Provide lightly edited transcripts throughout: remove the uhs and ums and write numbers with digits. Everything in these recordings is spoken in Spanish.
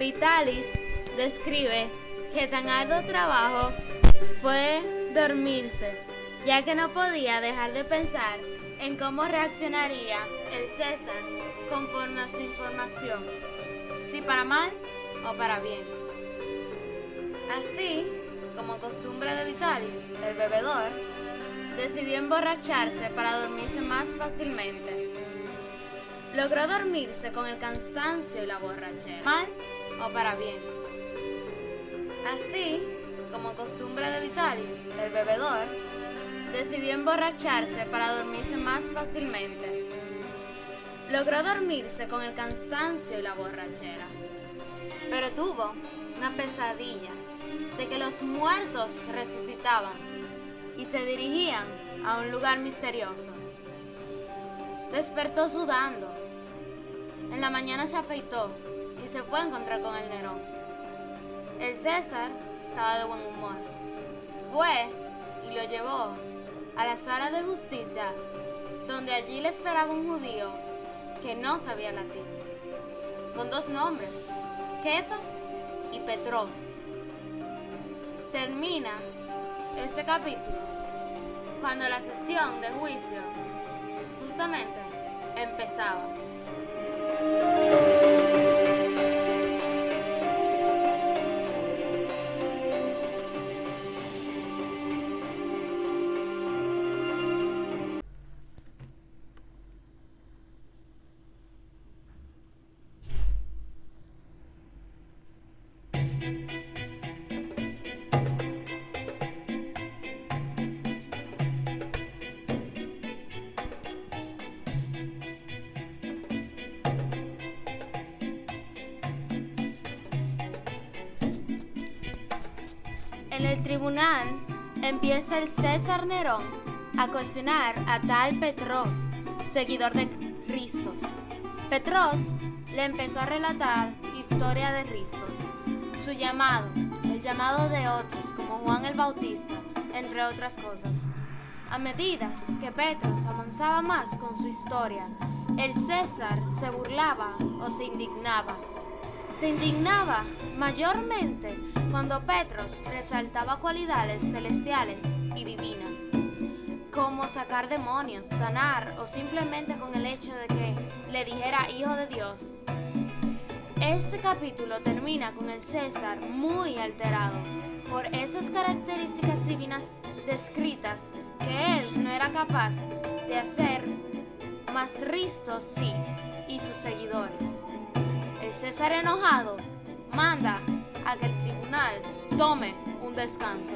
Vitalis describe que tan arduo trabajo fue dormirse, ya que no podía dejar de pensar en cómo reaccionaría el César conforme a su información, si para mal o para bien. Así, como costumbre de Vitalis, el bebedor decidió emborracharse para dormirse más fácilmente. Logró dormirse con el cansancio y la borrachera, mal o para bien. Así, como costumbre de Vitalis, el bebedor decidió emborracharse para dormirse más fácilmente. Logró dormirse con el cansancio y la borrachera, pero tuvo una pesadilla de que los muertos resucitaban y se dirigían a un lugar misterioso. Despertó sudando. En la mañana se afeitó y se fue a encontrar con el Nerón. El César estaba de buen humor. Fue y lo llevó a la sala de justicia, donde allí le esperaba un judío que no sabía latín, con dos nombres, Kefas y Petros. Termina este capítulo cuando la sesión de juicio justamente empezaba. En el tribunal empieza el César Nerón a cuestionar a tal Petros, seguidor de Ristos. Petros le empezó a relatar historia de Ristos, su llamado, el llamado de otros como Juan el Bautista, entre otras cosas. A medida que Petros avanzaba más con su historia, el César se burlaba o se indignaba. Se indignaba mayormente cuando Petros resaltaba cualidades celestiales y divinas, como sacar demonios, sanar o simplemente con el hecho de que le dijera hijo de Dios. Este capítulo termina con el César muy alterado por esas características divinas descritas que él no era capaz de hacer, mas Ristos sí, y sus seguidores. El César enojado manda a que el tribunal tome un descanso.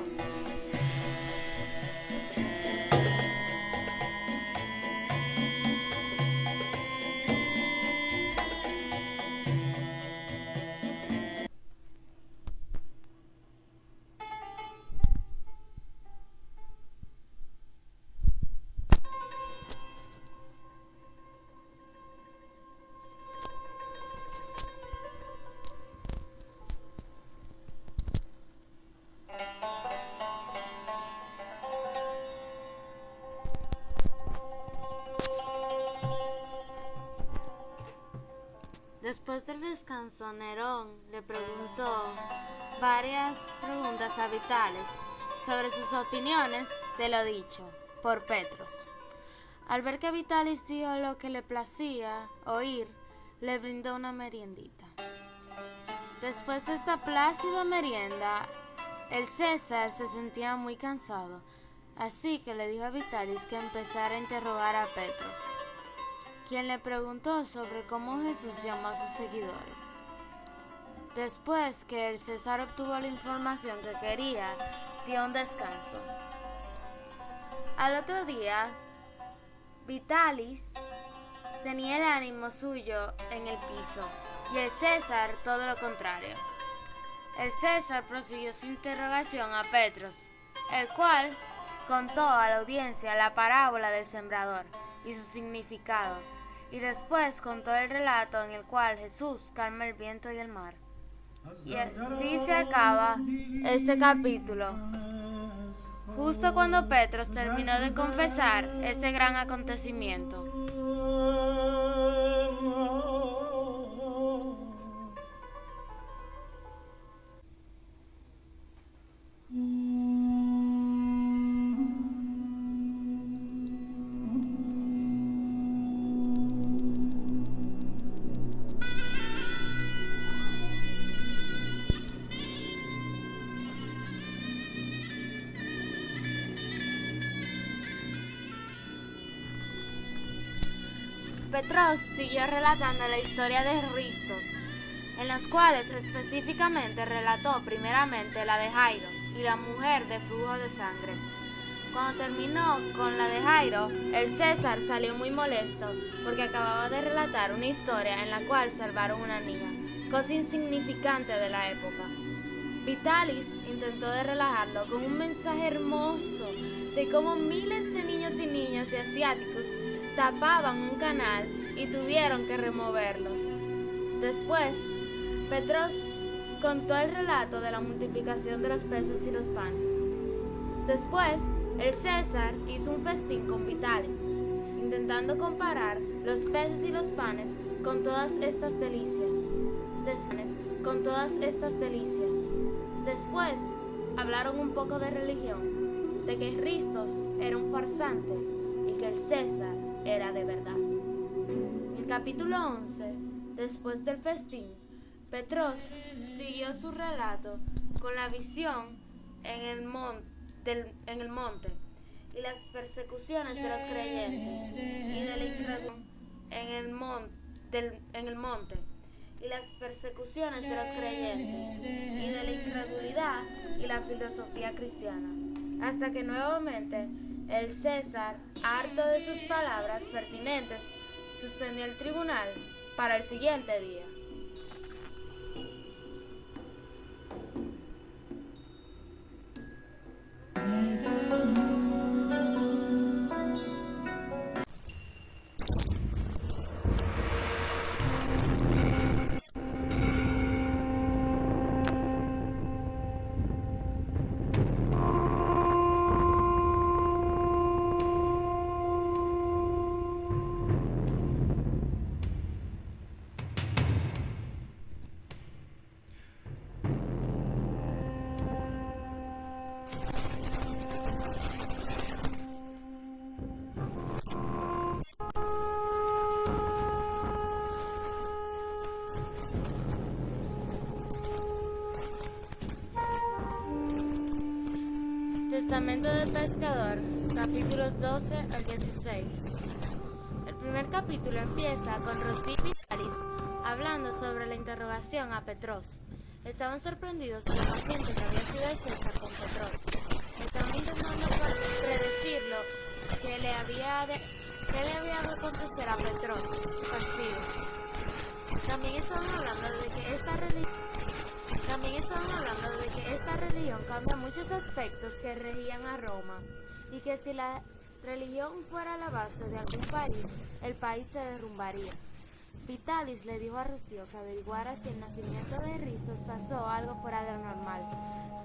Después del descanso, Nerón le preguntó varias preguntas a Vitalis sobre sus opiniones de lo dicho por Petros. Al ver que Vitalis dijo lo que le placía oír, le brindó una meriendita. Después de esta plácida merienda, el César se sentía muy cansado, así que le dijo a Vitalis que empezara a interrogar a Petros, quien le preguntó sobre cómo Jesús llamó a sus seguidores. Después que el César obtuvo la información que quería, dio un descanso. Al otro día, Vitalis tenía el ánimo suyo en el piso y el César todo lo contrario. El César prosiguió su interrogación a Petros, el cual contó a la audiencia la parábola del sembrador y su significado, y después contó el relato en el cual Jesús calma el viento y el mar. Y así se acaba este capítulo, justo cuando Petros terminó de confesar este gran acontecimiento. Petros siguió relatando la historia de Ristos, en las cuales específicamente relató primeramente la de Jairo y la mujer de flujo de sangre. Cuando terminó con la de Jairo, el César salió muy molesto porque acababa de relatar una historia en la cual salvaron una niña, cosa insignificante de la época. Vitalis intentó de relajarlo con un mensaje hermoso de cómo miles de niños y niñas de asiáticos tapaban un canal y tuvieron que removerlos. Después, Petros contó el relato de la multiplicación de los peces y los panes. Después, el César hizo un festín con Vitalis, intentando comparar los peces y los panes con todas estas delicias. Después, hablaron un poco de religión, de que Ristos era un farsante y que el César era de verdad. En el capítulo 11, después del festín, Petros siguió su relato con la visión en el monte y las persecuciones de los creyentes y de la incredulidad y la filosofía cristiana, hasta que nuevamente el César, harto de sus palabras pertinentes, suspendió el tribunal para el siguiente día. Testamento del pescador, capítulos 12 al 16. El primer capítulo empieza con Rosy y Vitalis hablando sobre la interrogación a Petros. Estaban sorprendidos de lo paciente que había sido el César con Petros. Estaban intentando predecirlo que le había de acontecer a Petros, su castigo. También estaban hablando de que esta religión cambia muchos aspectos que regían a Roma y que si la religión fuera la base de algún país, el país se derrumbaría. Vitalis le dijo a Rocío que averiguara si el nacimiento de Ristos pasó algo fuera de lo normal.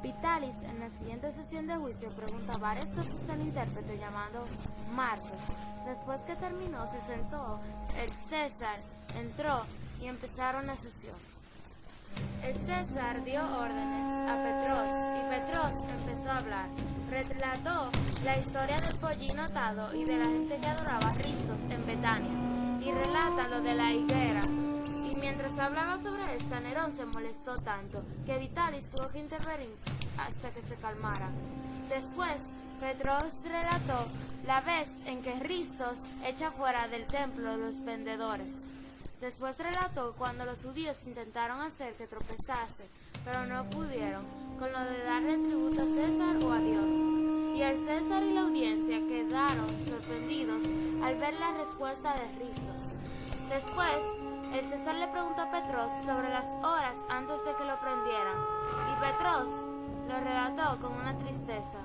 Vitalis en la siguiente sesión de juicio preguntaba esto al intérprete llamado Marcos. Después que terminó se sentó, el César entró y empezaron la sesión. El César dio órdenes a Petros y Petros empezó a hablar. Relató la historia del pollino atado y de la gente que adoraba a Ristos en Betania y relata lo de la higuera. Y mientras hablaba sobre esta, Nerón se molestó tanto que Vitalis tuvo que intervenir hasta que se calmara. Después, Petros relató la vez en que Ristos echa fuera del templo los vendedores. Después relató cuando los judíos intentaron hacer que tropezase, pero no pudieron, con lo de darle tributo a César o a Dios. Y el César y la audiencia quedaron sorprendidos al ver la respuesta de Ristos. Después, el César le preguntó a Petros sobre las horas antes de que lo prendieran, y Petros lo relató con una tristeza.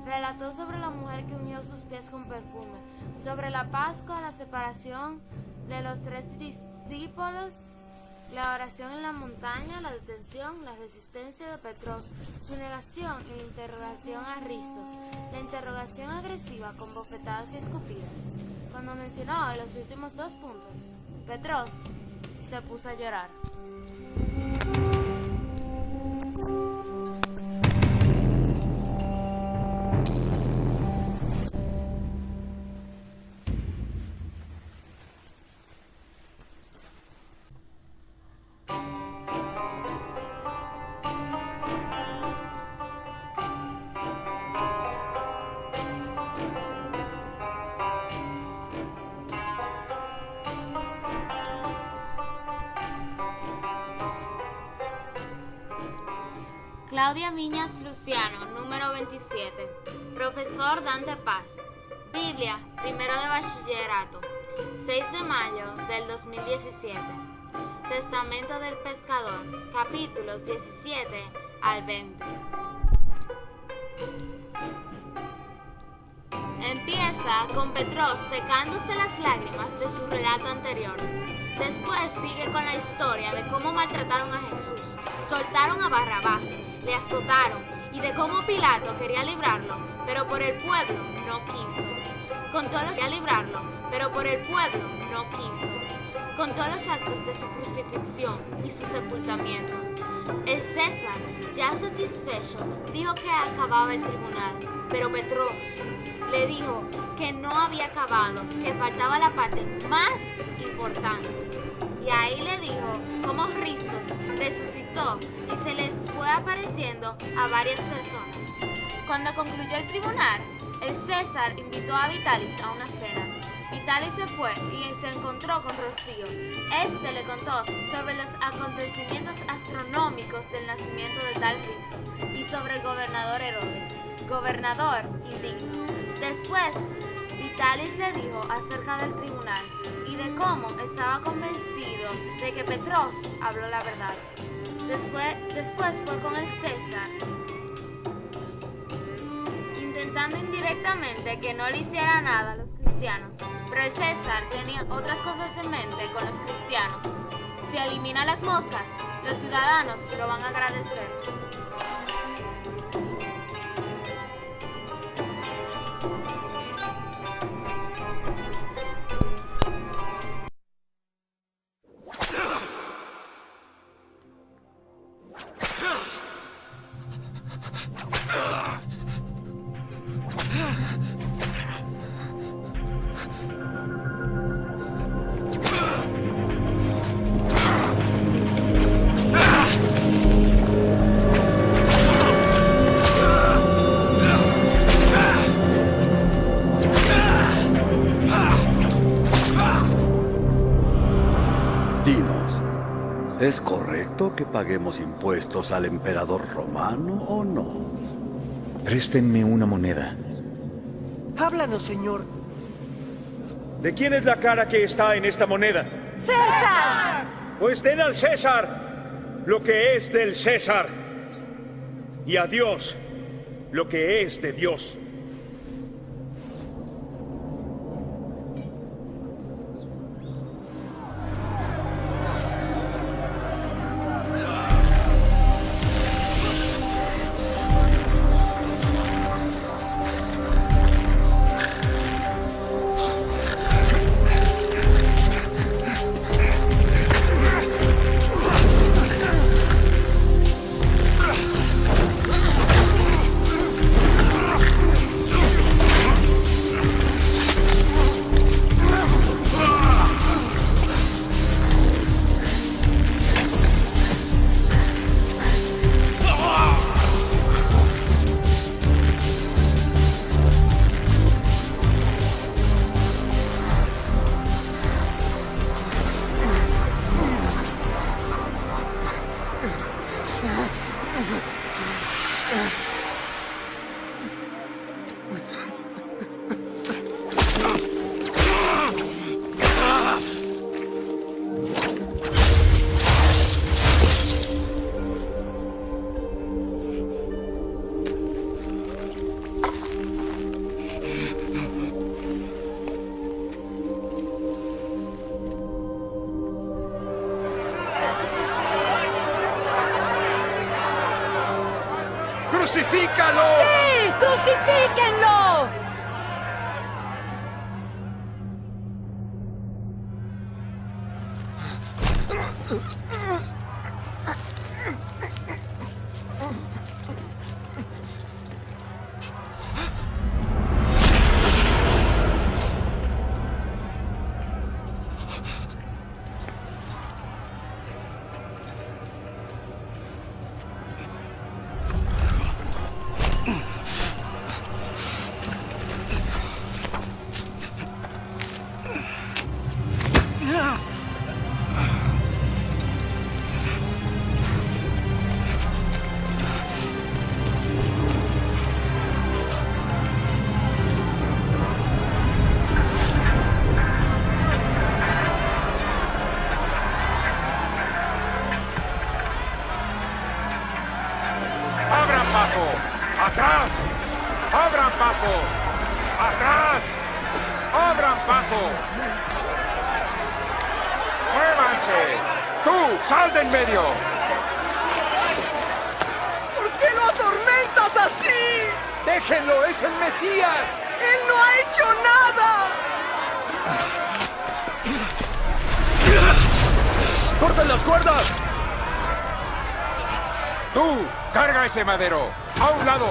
Relató sobre la mujer que unió sus pies con perfume, sobre la Pascua, la separación de los 3 discípulos, la oración en la montaña, la detención, la resistencia de Petros, su negación y la interrogación a Ristos, la interrogación agresiva con bofetadas y escupidas. Cuando mencionó los últimos 2 puntos, Petros se puso a llorar. Claudia Viñas Luciano, número 27. Profesor Dante Paz. Biblia, primero de bachillerato. 6 de mayo del 2017. Testamento del pescador, capítulos 17 al 20. Empieza con Petros secándose las lágrimas de su relato anterior. Después sigue con la historia de cómo maltrataron a Jesús, soltaron a Barrabás, le azotaron y de cómo Pilato quería librarlo, pero por el pueblo no quiso. Contó los actos de su crucifixión y su sepultamiento. El César, ya satisfecho, dijo que acababa el tribunal, pero Petros le dijo que no había acabado, que faltaba la parte más importante. Y ahí le dijo cómo Christos resucitó y se les fue apareciendo a varias personas. Cuando concluyó el tribunal, el César invitó a Vitalis a una cena. Vitalis se fue y se encontró con Rocío. Este le contó sobre los acontecimientos astronómicos del nacimiento de tal Cristo y sobre el gobernador Herodes, gobernador indigno. Después, Vitalis le dijo acerca del tribunal y de cómo estaba convencido de que Petros habló la verdad. Después fue con el César, intentando indirectamente que no le hiciera nada a los cristianos, pero el César tenía otras cosas en mente con los cristianos. Si elimina las moscas, los ciudadanos lo van a agradecer. Dinos, ¿es correcto que paguemos impuestos al emperador romano o no? Préstenme una moneda. Háblanos, señor. ¿De quién es la cara que está en esta moneda? ¡César! Pues den al César lo que es del César, y a Dios lo que es de Dios. ¡Crucifícalo! ¡Sí! ¡Crucifíquenlo! ¡Atrás! ¡Abran paso! ¡Atrás! ¡Abran paso! ¡Muévanse! ¡Tú, sal de en medio! ¿Por qué lo atormentas así? ¡Déjenlo! ¡Es el Mesías! ¡Él no ha hecho nada! ¡Corten las cuerdas! ¡Tú! ¡Carga ese madero! ¡A un lado!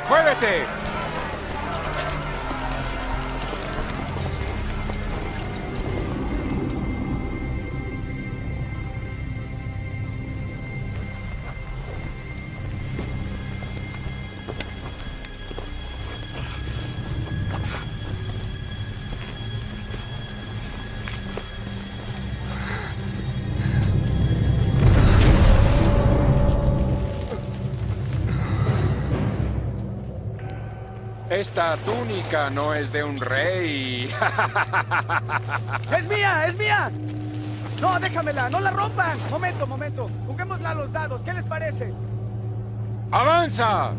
¡Muévete! Esta túnica no es de un rey. ¡Es mía! ¡Es mía! No, déjamela, no la rompan. Momento, momento. Juguémosla a los dados. ¿Qué les parece? ¡Avanza!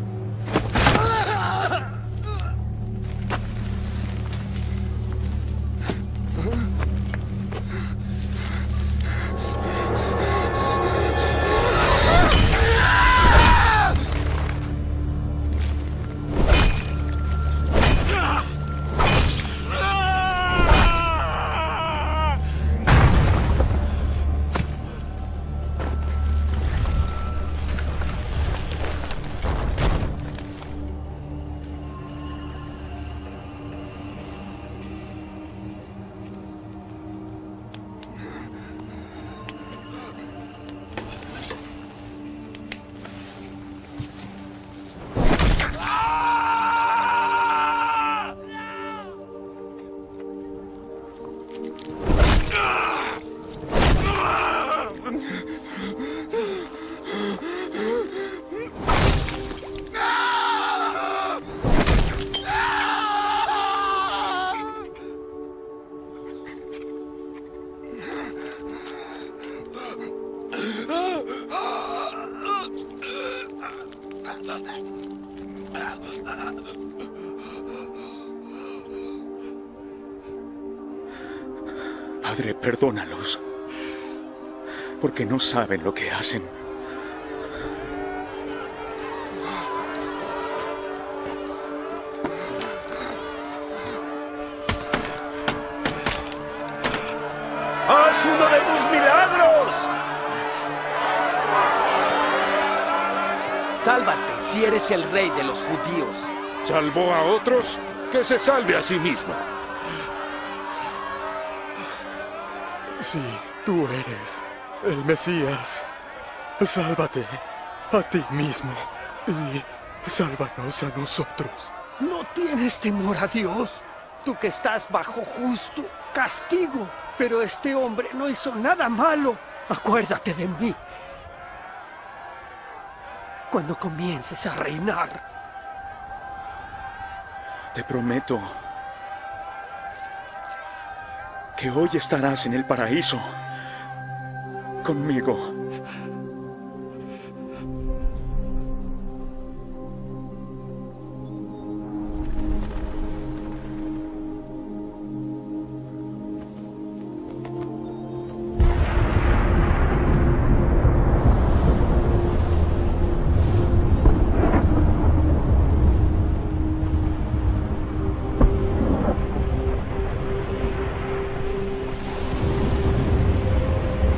Padre, perdónalos, porque no saben lo que hacen. ¡Haz uno de tus milagros! Sálvate si eres el rey de los judíos. ¿Salvó a otros? Que se salve a sí mismo. Si tú eres el Mesías, sálvate a ti mismo y sálvanos a nosotros. ¿No tienes temor a Dios? Tú que estás bajo justo castigo. Pero este hombre no hizo nada malo. Acuérdate de mí cuando comiences a reinar. Te prometo que hoy estarás en el paraíso conmigo.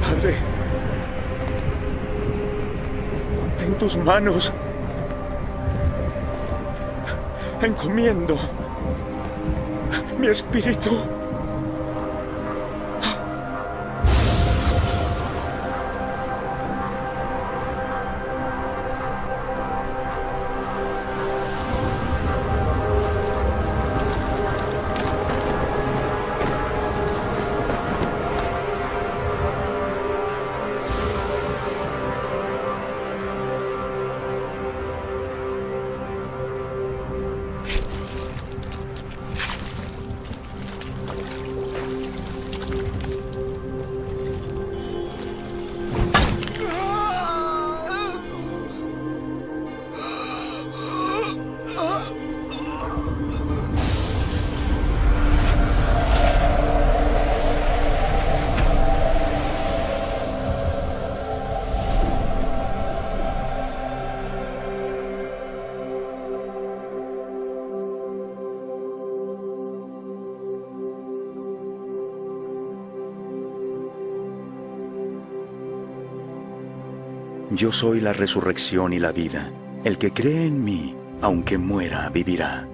Padre, en tus manos encomiendo mi espíritu. Yo soy la resurrección y la vida. El que cree en mí, aunque muera, vivirá.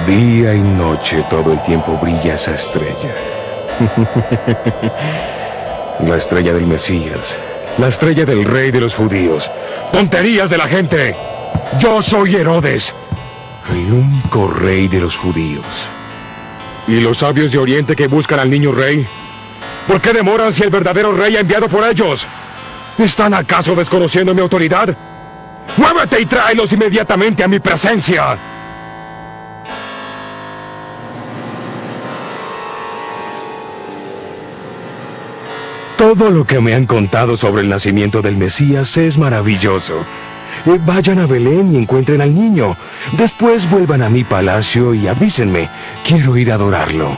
Día y noche todo el tiempo brilla esa estrella. La estrella del Mesías, la estrella del rey de los judíos. ¡Tonterías de la gente! Yo soy Herodes, el único rey de los judíos. ¿Y los sabios de Oriente que buscan al niño rey? ¿Por qué demoran si el verdadero rey ha enviado por ellos? ¿Están acaso desconociendo mi autoridad? ¡Muévete y tráelos inmediatamente a mi presencia! Todo lo que me han contado sobre el nacimiento del Mesías es maravilloso. Vayan a Belén y encuentren al niño. Después vuelvan a mi palacio y avísenme. Quiero ir a adorarlo.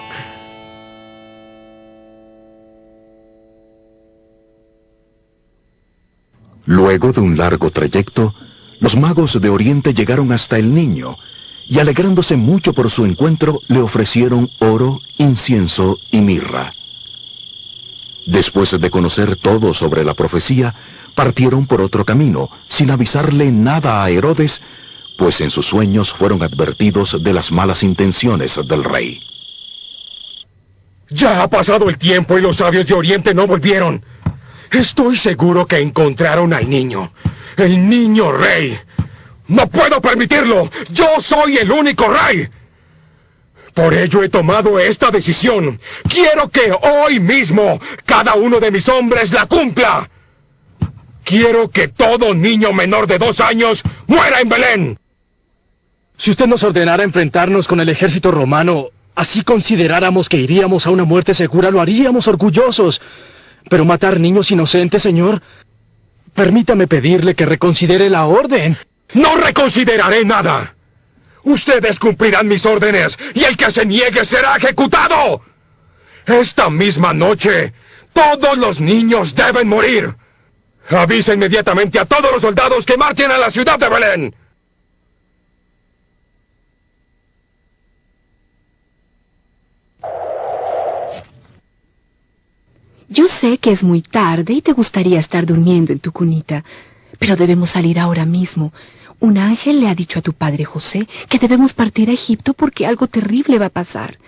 Luego de un largo trayecto, los magos de Oriente llegaron hasta el niño, y alegrándose mucho por su encuentro, le ofrecieron oro, incienso y mirra. Después de conocer todo sobre la profecía, partieron por otro camino, sin avisarle nada a Herodes, pues en sus sueños fueron advertidos de las malas intenciones del rey. Ya ha pasado el tiempo y los sabios de Oriente no volvieron. Estoy seguro que encontraron al niño, el niño rey. ¡No puedo permitirlo! ¡Yo soy el único rey! Por ello he tomado esta decisión. Quiero que hoy mismo cada uno de mis hombres la cumpla. Quiero que todo niño menor de 2 años muera en Belén. Si usted nos ordenara enfrentarnos con el ejército romano, así consideráramos que iríamos a una muerte segura, lo haríamos orgullosos. Pero matar niños inocentes, señor, permítame pedirle que reconsidere la orden. ¡No reconsideraré nada! Ustedes cumplirán mis órdenes, y el que se niegue será ejecutado. Esta misma noche, todos los niños deben morir. Avisa inmediatamente a todos los soldados que marchen a la ciudad de Belén. Yo sé que es muy tarde y te gustaría estar durmiendo en tu cunita, pero debemos salir ahora mismo. Un ángel le ha dicho a tu padre José que debemos partir a Egipto porque algo terrible va a pasar.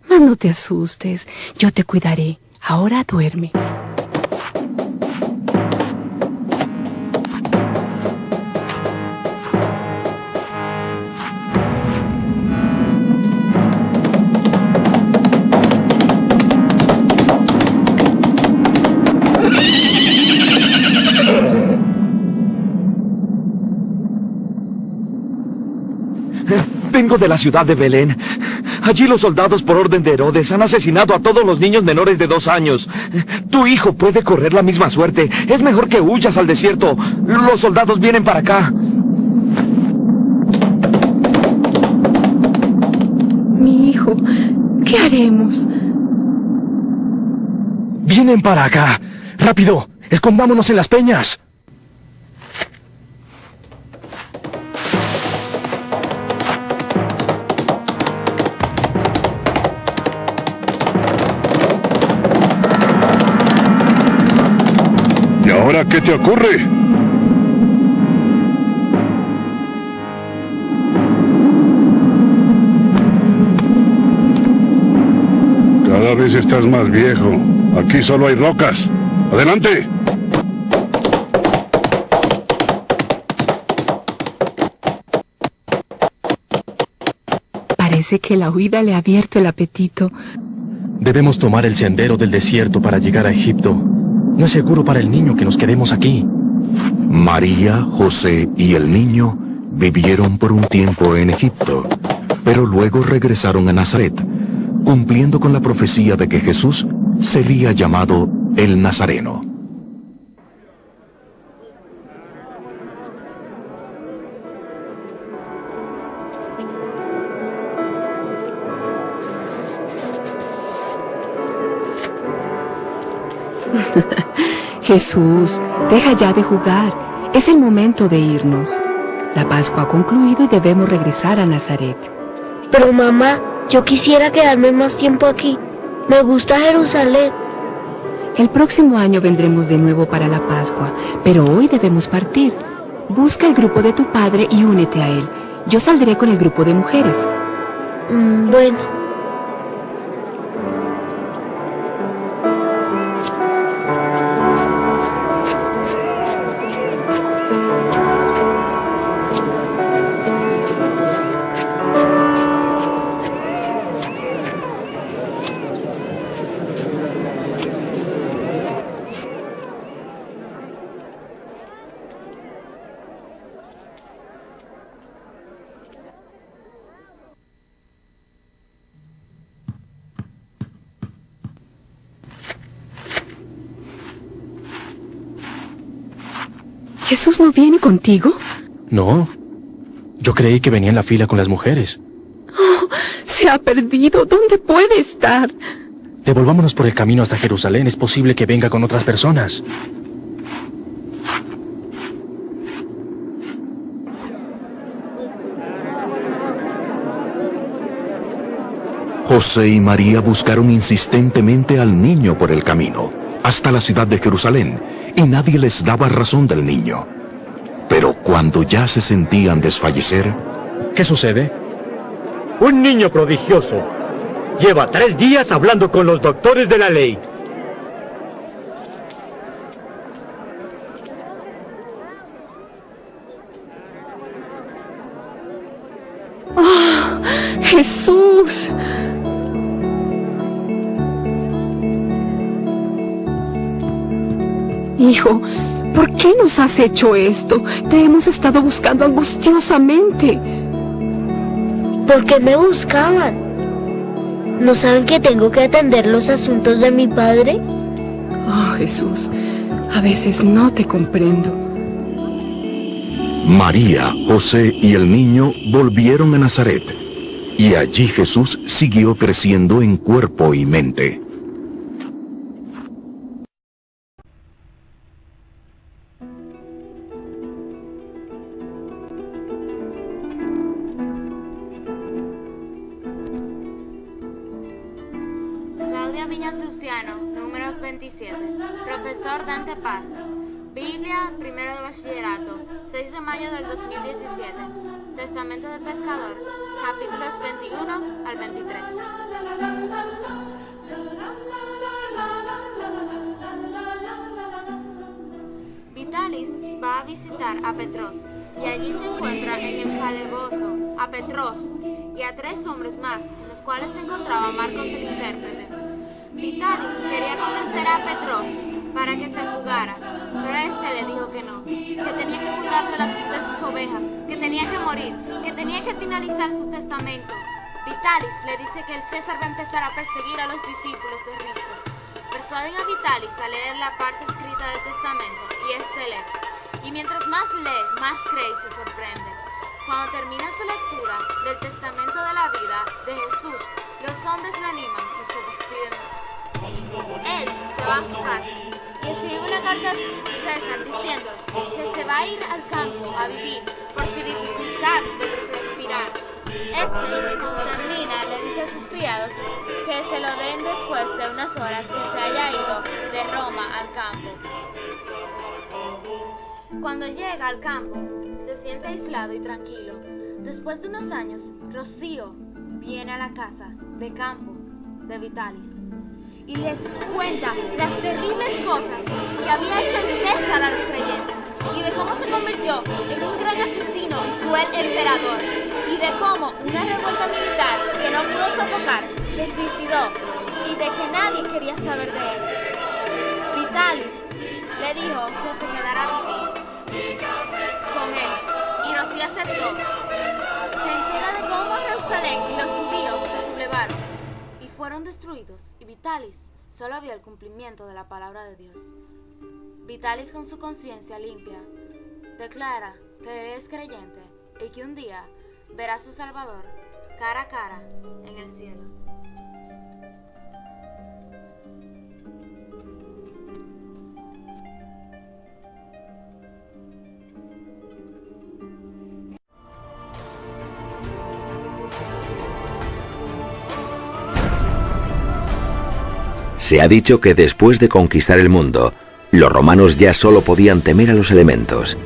Mas no te asustes, yo te cuidaré. Ahora duerme. Vengo de la ciudad de Belén. Allí los soldados, por orden de Herodes, han asesinado a todos los niños menores de 2 años. Tu hijo puede correr la misma suerte. Es mejor que huyas al desierto. Los soldados vienen para acá. Mi hijo, ¿qué haremos? Vienen para acá. ¡Rápido! ¡Escondámonos en las peñas! ¿Y ahora qué te ocurre? Cada vez estás más viejo. Aquí solo hay rocas. ¡Adelante! Parece que la huida le ha abierto el apetito. Debemos tomar el sendero del desierto para llegar a Egipto. No es seguro para el niño que nos quedemos aquí. María, José y el niño vivieron por un tiempo en Egipto, pero luego regresaron a Nazaret, cumpliendo con la profecía de que Jesús sería llamado el Nazareno. Jesús, deja ya de jugar. Es el momento de irnos. La Pascua ha concluido y debemos regresar a Nazaret. Pero mamá, yo quisiera quedarme más tiempo aquí. Me gusta Jerusalén. El próximo año vendremos de nuevo para la Pascua, pero hoy debemos partir. Busca el grupo de tu padre y únete a él. Yo saldré con el grupo de mujeres. Bueno. ¿Jesús no viene contigo? No. Yo creí que venía en la fila con las mujeres. Oh, se ha perdido. ¿Dónde puede estar? Devolvámonos por el camino hasta Jerusalén. Es posible que venga con otras personas. José y María buscaron insistentemente al niño por el camino, hasta la ciudad de Jerusalén, y nadie les daba razón del niño. Pero cuando ya se sentían desfallecer... ¿Qué sucede? Un niño prodigioso. Lleva 3 días hablando con los doctores de la ley. ¡Oh, Jesús! Hijo, ¿por qué nos has hecho esto? Te hemos estado buscando angustiosamente. ¿Por qué me buscaban? ¿No saben que tengo que atender los asuntos de mi padre? Oh, Jesús, a veces no te comprendo. María, José y el niño volvieron a Nazaret, y allí Jesús siguió creciendo en cuerpo y mente. Claudia Viñas Luciano, número 27. Profesor Dante Paz. Biblia, primero de bachillerato, 6 de mayo del 2017. Testamento del pescador, capítulos 21 al 23. Vitalis va a visitar a Petros y allí se encuentra en el calabozo a Petros y a 3 hombres más, en los cuales se encontraba Marcos el intérprete. Vitalis quería convencer a Petros para que se fugara, pero este le dijo que no, que tenía que cuidar de sus ovejas, que tenía que morir, que tenía que finalizar su testamento. Vitalis le dice que el César va a empezar a perseguir a los discípulos de Ristos. Persuaden a Vitalis a leer la parte escrita del testamento, y este lee. Y mientras más lee, más cree y se sorprende. Cuando termina su lectura del testamento de la vida de Jesús, los hombres lo animan y se despiden. Él se va a su casa y escribe una carta a César diciendo que se va a ir al campo a vivir por su dificultad de respirar. Termina, le dice a sus criados que se lo den después de unas horas que se haya ido de Roma al campo. Cuando llega al campo, se siente aislado y tranquilo. Después de unos años, Rocío viene a la casa de campo de Vitalis y les cuenta las terribles cosas que había hecho el César a los creyentes y de cómo se convirtió en un gran asesino y cruel emperador y de cómo una revuelta militar que no pudo sofocar se suicidó y de que nadie quería saber de él. Vitalis le dijo que se quedara a vivir con él y Rocío aceptó. Se entera de cómo Jerusalén y los judíos se sublevaron y fueron destruidos, y Vitalis solo vio el cumplimiento de la palabra de Dios. Vitalis, con su conciencia limpia, declara que es creyente y que un día verá a su Salvador cara a cara en el cielo. Se ha dicho que después de conquistar el mundo, los romanos ya solo podían temer a los elementos.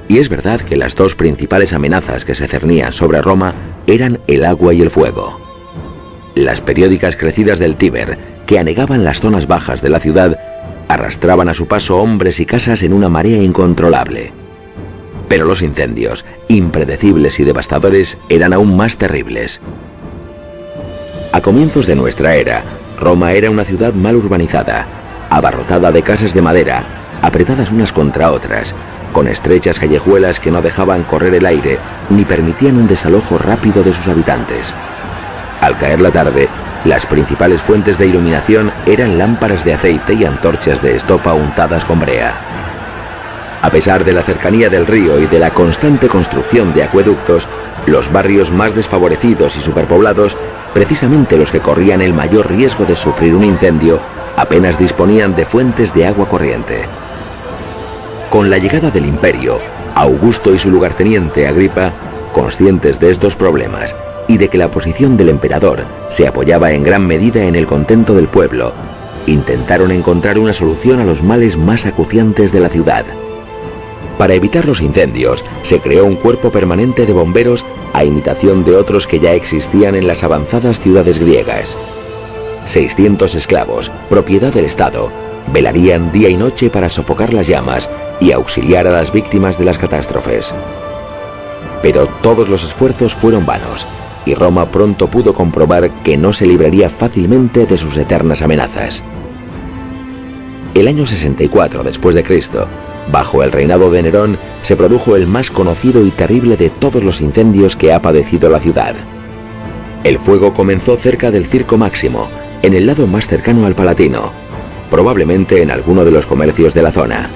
Y es verdad que las dos principales amenazas que se cernían sobre Roma eran el agua y el fuego. Las periódicas crecidas del Tíber, que anegaban las zonas bajas de la ciudad, arrastraban a su paso hombres y casas en una marea incontrolable. Pero los incendios, impredecibles y devastadores, eran aún más terribles. A comienzos de nuestra era, Roma era una ciudad mal urbanizada, abarrotada de casas de madera, apretadas unas contra otras, con estrechas callejuelas que no dejaban correr el aire ni permitían un desalojo rápido de sus habitantes. Al caer la tarde, las principales fuentes de iluminación eran lámparas de aceite y antorchas de estopa untadas con brea. A pesar de la cercanía del río y de la constante construcción de acueductos, los barrios más desfavorecidos y superpoblados, precisamente los que corrían el mayor riesgo de sufrir un incendio, apenas disponían de fuentes de agua corriente. Con la llegada del Imperio, Augusto y su lugarteniente Agripa, conscientes de estos problemas y de que la posición del emperador se apoyaba en gran medida en el contento del pueblo, intentaron encontrar una solución a los males más acuciantes de la ciudad. Para evitar los incendios, se creó un cuerpo permanente de bomberos a imitación de otros que ya existían en las avanzadas ciudades griegas. 600 esclavos, propiedad del Estado, velarían día y noche para sofocar las llamas y auxiliar a las víctimas de las catástrofes. Pero todos los esfuerzos fueron vanos, y Roma pronto pudo comprobar que no se libraría fácilmente de sus eternas amenazas. El año 64 después de Cristo, bajo el reinado de Nerón, se produjo el más conocido y terrible de todos los incendios que ha padecido la ciudad. El fuego comenzó cerca del Circo Máximo, en el lado más cercano al Palatino, probablemente en alguno de los comercios de la zona.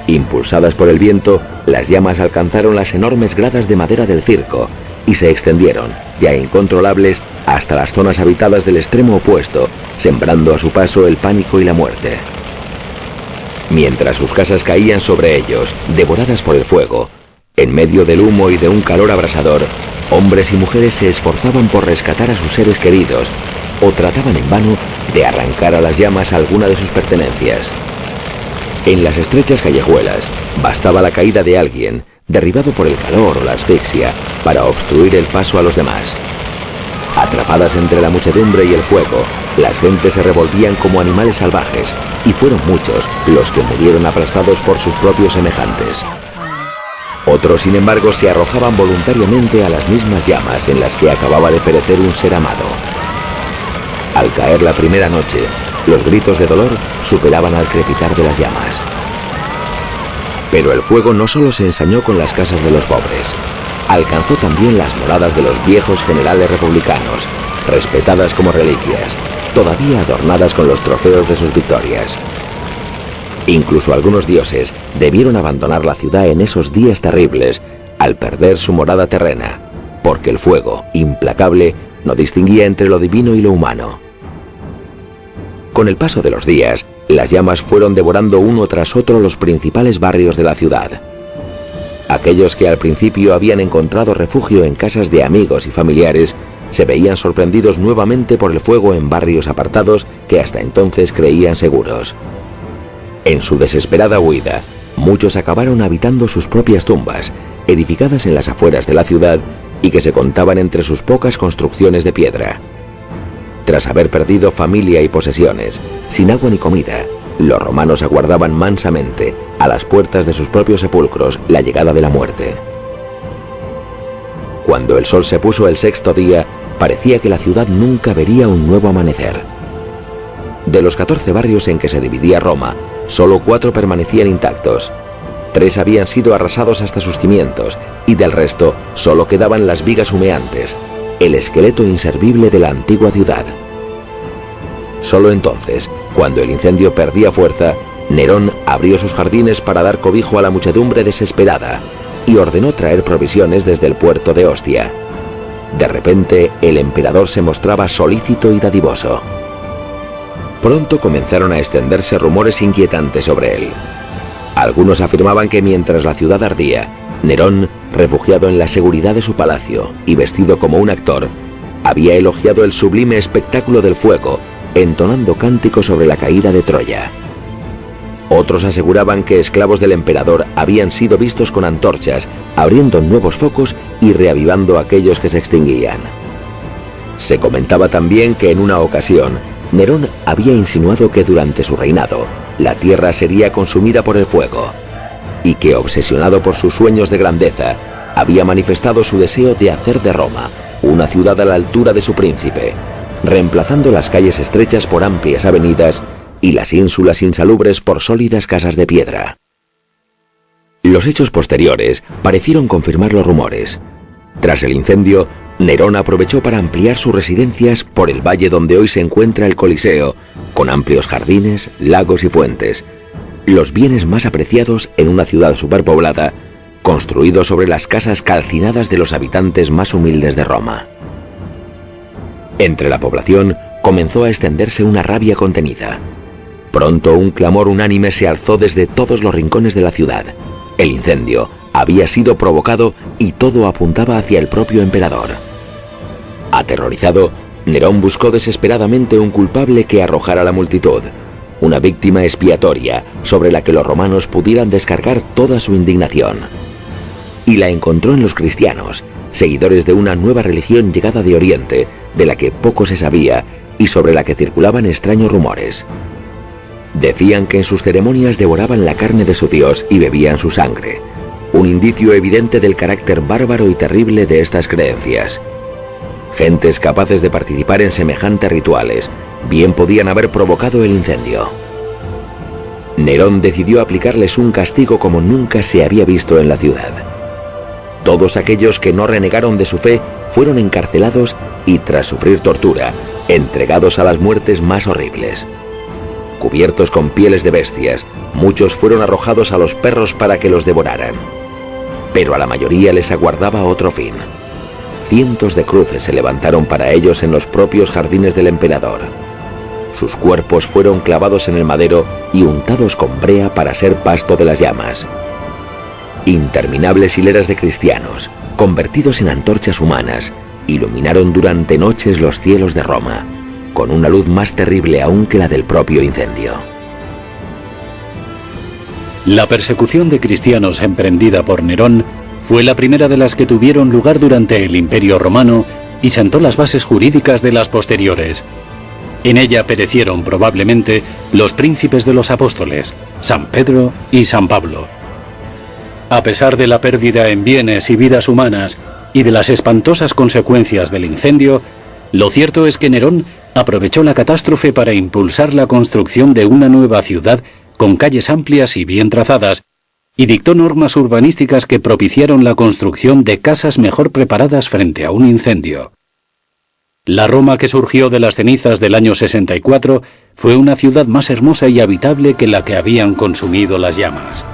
Impulsadas por el viento, las llamas alcanzaron las enormes gradas de madera del circo y se extendieron, ya incontrolables, hasta las zonas habitadas del extremo opuesto, sembrando a su paso el pánico y la muerte. Mientras sus casas caían sobre ellos, devoradas por el fuego, en medio del humo y de un calor abrasador, hombres y mujeres se esforzaban por rescatar a sus seres queridos o trataban en vano de arrancar a las llamas alguna de sus pertenencias. En las estrechas callejuelas, bastaba la caída de alguien, derribado por el calor o la asfixia, para obstruir el paso a los demás. Atrapadas entre la muchedumbre y el fuego, las gentes se revolvían como animales salvajes, y fueron muchos los que murieron aplastados por sus propios semejantes. Otros, sin embargo, se arrojaban voluntariamente a las mismas llamas en las que acababa de perecer un ser amado. Al caer la primera noche, los gritos de dolor superaban al crepitar de las llamas. Pero el fuego no solo se ensañó con las casas de los pobres, alcanzó también las moradas de los viejos generales republicanos, respetadas como reliquias, todavía adornadas con los trofeos de sus victorias. Incluso algunos dioses debieron abandonar la ciudad en esos días terribles al perder su morada terrena, porque el fuego, implacable, no distinguía entre lo divino y lo humano. Con el paso de los días, las llamas fueron devorando uno tras otro los principales barrios de la ciudad. Aquellos que al principio habían encontrado refugio en casas de amigos y familiares, se veían sorprendidos nuevamente por el fuego en barrios apartados que hasta entonces creían seguros. En su desesperada huida, muchos acabaron habitando sus propias tumbas, edificadas en las afueras de la ciudad y que se contaban entre sus pocas construcciones de piedra. Tras haber perdido familia y posesiones, sin agua ni comida, los romanos aguardaban mansamente, a las puertas de sus propios sepulcros, la llegada de la muerte. Cuando el sol se puso el sexto día, parecía que la ciudad nunca vería un nuevo amanecer. De los 14 barrios en que se dividía Roma, solo 4 permanecían intactos. 3 habían sido arrasados hasta sus cimientos, y del resto solo quedaban las vigas humeantes, el esqueleto inservible de la antigua ciudad. Solo entonces, cuando el incendio perdía fuerza, Nerón abrió sus jardines para dar cobijo a la muchedumbre desesperada y ordenó traer provisiones desde el puerto de Ostia. De repente, el emperador se mostraba solícito y dadivoso. Pronto comenzaron a extenderse rumores inquietantes sobre él. Algunos afirmaban que mientras la ciudad ardía, Nerón, refugiado en la seguridad de su palacio y vestido como un actor, había elogiado el sublime espectáculo del fuego entonando cánticos sobre la caída de Troya. Otros aseguraban que esclavos del emperador habían sido vistos con antorchas, abriendo nuevos focos y reavivando aquellos que se extinguían. Se comentaba también que en una ocasión, Nerón había insinuado que durante su reinado, la tierra sería consumida por el fuego, y que, obsesionado por sus sueños de grandeza, había manifestado su deseo de hacer de Roma una ciudad a la altura de su príncipe, reemplazando las calles estrechas por amplias avenidas y las ínsulas insalubres por sólidas casas de piedra. Los hechos posteriores parecieron confirmar los rumores. Tras el incendio, Nerón aprovechó para ampliar sus residencias por el valle donde hoy se encuentra el Coliseo, con amplios jardines, lagos y fuentes, los bienes más apreciados en una ciudad superpoblada, construido sobre las casas calcinadas de los habitantes más humildes de Roma. Entre la población comenzó a extenderse una rabia contenida. Pronto un clamor unánime se alzó desde todos los rincones de la ciudad. El incendio había sido provocado y todo apuntaba hacia el propio emperador. Aterrorizado, Nerón buscó desesperadamente un culpable que arrojara a la multitud, una víctima expiatoria sobre la que los romanos pudieran descargar toda su indignación. Y la encontró en los cristianos, seguidores de una nueva religión llegada de Oriente, de la que poco se sabía y sobre la que circulaban extraños rumores. Decían que en sus ceremonias devoraban la carne de su dios y bebían su sangre, un indicio evidente del carácter bárbaro y terrible de estas creencias. Gentes capaces de participar en semejantes rituales bien podían haber provocado el incendio. Nerón decidió aplicarles un castigo como nunca se había visto en la ciudad. Todos aquellos que no renegaron de su fe fueron encarcelados y, tras sufrir tortura, entregados a las muertes más horribles. Cubiertos con pieles de bestias, muchos fueron arrojados a los perros para que los devoraran. Pero a la mayoría les aguardaba otro fin. Cientos de cruces se levantaron para ellos en los propios jardines del emperador. Sus cuerpos fueron clavados en el madero y untados con brea para ser pasto de las llamas. Interminables hileras de cristianos, convertidos en antorchas humanas, iluminaron durante noches los cielos de Roma, con una luz más terrible aún que la del propio incendio. La persecución de cristianos emprendida por Nerón fue la primera de las que tuvieron lugar durante el Imperio Romano y sentó las bases jurídicas de las posteriores. En ella perecieron probablemente los príncipes de los apóstoles, San Pedro y San Pablo. A pesar de la pérdida en bienes y vidas humanas y de las espantosas consecuencias del incendio, lo cierto es que Nerón aprovechó la catástrofe para impulsar la construcción de una nueva ciudad con calles amplias y bien trazadas, y dictó normas urbanísticas que propiciaron la construcción de casas mejor preparadas frente a un incendio. La Roma que surgió de las cenizas del año 64 fue una ciudad más hermosa y habitable que la que habían consumido las llamas.